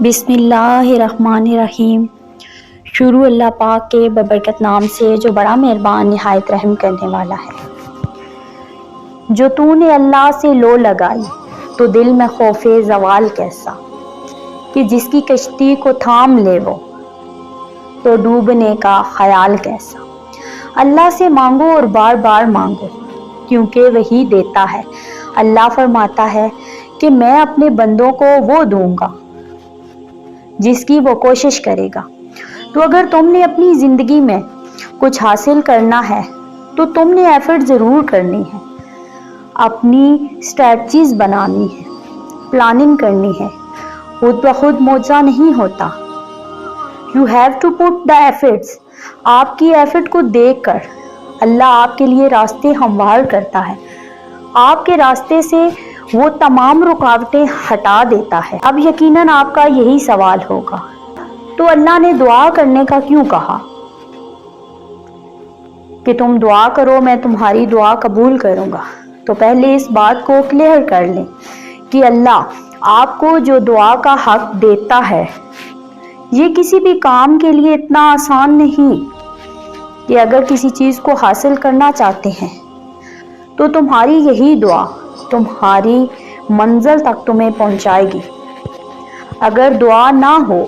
بسم اللہ الرحمن الرحیم۔ شروع اللہ پاک کے ببرکت نام سے جو بڑا مہربان نہایت رحم کرنے والا ہے۔ جو تو نے اللہ سے لو لگائی تو دل میں خوف زوال کیسا، کہ جس کی کشتی کو تھام لے وہ تو ڈوبنے کا خیال کیسا۔ اللہ سے مانگو اور بار بار مانگو کیونکہ وہی دیتا ہے۔ اللہ فرماتا ہے کہ میں اپنے بندوں کو وہ دوں گا جس کی وہ کوشش کرے گا۔ تو اگر تم نے اپنی زندگی میں کچھ حاصل کرنا ہے تو تم نے ایفرٹ ضرور کرنی ہے، اپنی اسٹریٹجیز بنانی ہے، پلاننگ کرنی ہے۔ خود بخود معجزہ نہیں ہوتا۔ You have to put the efforts۔ آپ کی ایفرٹ کو دیکھ کر اللہ آپ کے لیے راستے ہموار کرتا ہے، آپ کے راستے سے وہ تمام رکاوٹیں ہٹا دیتا ہے۔ اب یقیناً آپ کا یہی سوال ہوگا، تو اللہ نے دعا کرنے کا کیوں کہا کہ تم دعا کرو میں تمہاری دعا قبول کروں گا؟ تو پہلے اس بات کو کلیئر کر لیں کہ اللہ آپ کو جو دعا کا حق دیتا ہے، یہ کسی بھی کام کے لیے اتنا آسان نہیں کہ اگر کسی چیز کو حاصل کرنا چاہتے ہیں تو تمہاری یہی دعا تمہاری منزل تک تمہیں پہنچائے گی۔ اگر دعا نہ ہو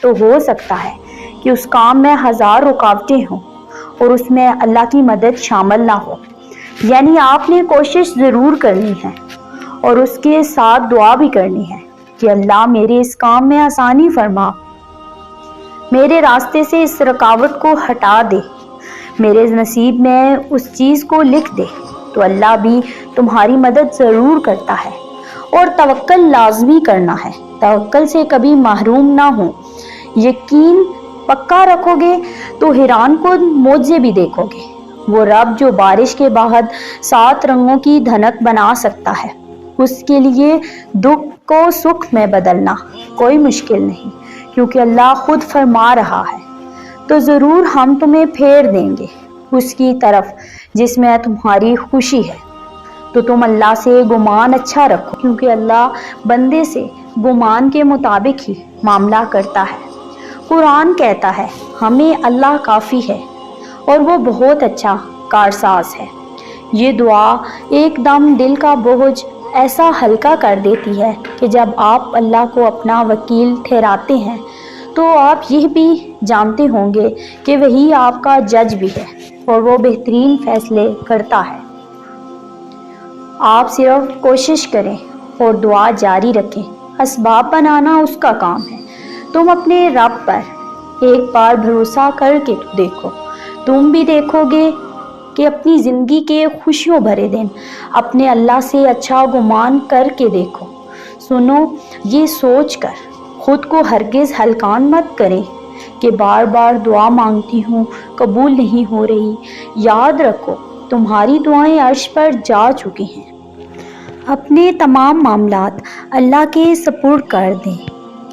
تو ہو سکتا ہے کہ اس کام میں ہزار رکاوٹیں ہوں اور اس میں اللہ کی مدد شامل نہ ہو۔ یعنی آپ نے کوشش ضرور کرنی ہے اور اس کے ساتھ دعا بھی کرنی ہے کہ اللہ میرے اس کام میں آسانی فرما، میرے راستے سے اس رکاوٹ کو ہٹا دے، میرے نصیب میں اس چیز کو لکھ دے۔ تو اللہ بھی تمہاری مدد ضرور کرتا ہے، اور توکل لازمی کرنا ہے۔ توکل سے کبھی محروم نہ ہو۔ یقین پکا رکھو گے تو حیران کن معجزے بھی دیکھو گے۔ وہ رب جو بارش کے بعد 7 رنگوں کی دھنک بنا سکتا ہے، اس کے لیے دکھ کو سکھ میں بدلنا کوئی مشکل نہیں، کیونکہ اللہ خود فرما رہا ہے۔ تو ضرور ہم تمہیں پھیر دیں گے اس کی طرف جس میں تمہاری خوشی ہے۔ تو تم اللہ سے گمان اچھا رکھو، کیونکہ اللہ بندے سے گمان کے مطابق ہی معاملہ کرتا ہے۔ قرآن کہتا ہے ہمیں اللہ کافی ہے اور وہ بہت اچھا کارساز ہے۔ یہ دعا ایک دم دل کا بوجھ ایسا ہلکا کر دیتی ہے کہ جب آپ اللہ کو اپنا وکیل ٹھہراتے ہیں تو آپ یہ بھی جانتے ہوں گے کہ وہی آپ کا جج بھی ہے اور وہ بہترین فیصلے کرتا ہے۔ آپ صرف کوشش کریں اور دعا جاری رکھیں۔ اسباب بنانا اس کا کام ہے۔ تم اپنے رب پر ایک بار بھروسہ کر کے دیکھو، تم بھی دیکھو گے کہ اپنی زندگی کے خوشیوں بھرے دن اپنے اللہ سے اچھا گمان کر کے دیکھو۔ سنو، یہ سوچ کر خود کو ہرگز ہلکان مت کریں کہ بار بار دعا مانگتی ہوں قبول نہیں ہو رہی۔ یاد رکھو تمہاری دعائیں عرش پر جا چکی ہیں۔ اپنے تمام معاملات اللہ کے سپرد کر دیں۔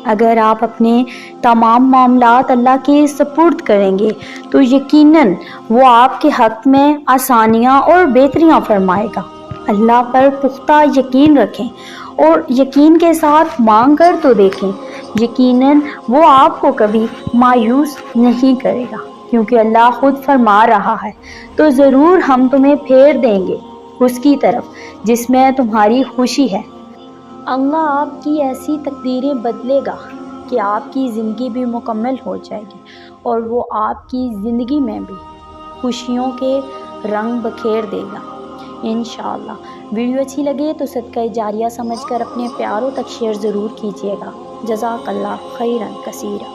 اگر آپ اپنے تمام معاملات اللہ کے سپرد کریں گے تو یقیناً وہ آپ کے حق میں آسانیاں اور بہتریاں فرمائے گا۔ اللہ پر پختہ یقین رکھیں اور یقین کے ساتھ مانگ کر تو دیکھیں، یقیناً وہ آپ کو کبھی مایوس نہیں کرے گا، کیونکہ اللہ خود فرما رہا ہے۔ تو ضرور ہم تمہیں پھیر دیں گے اس کی طرف جس میں تمہاری خوشی ہے۔ اللہ آپ کی ایسی تقدیریں بدلے گا کہ آپ کی زندگی بھی مکمل ہو جائے گی اور وہ آپ کی زندگی میں بھی خوشیوں کے رنگ بکھیر دے گا انشاءاللہ۔ ویڈیو اچھی لگے تو صدقہ جاریہ سمجھ کر اپنے پیاروں تک شیئر ضرور کیجیے گا۔ جزاک اللہ خیرا کثیرا۔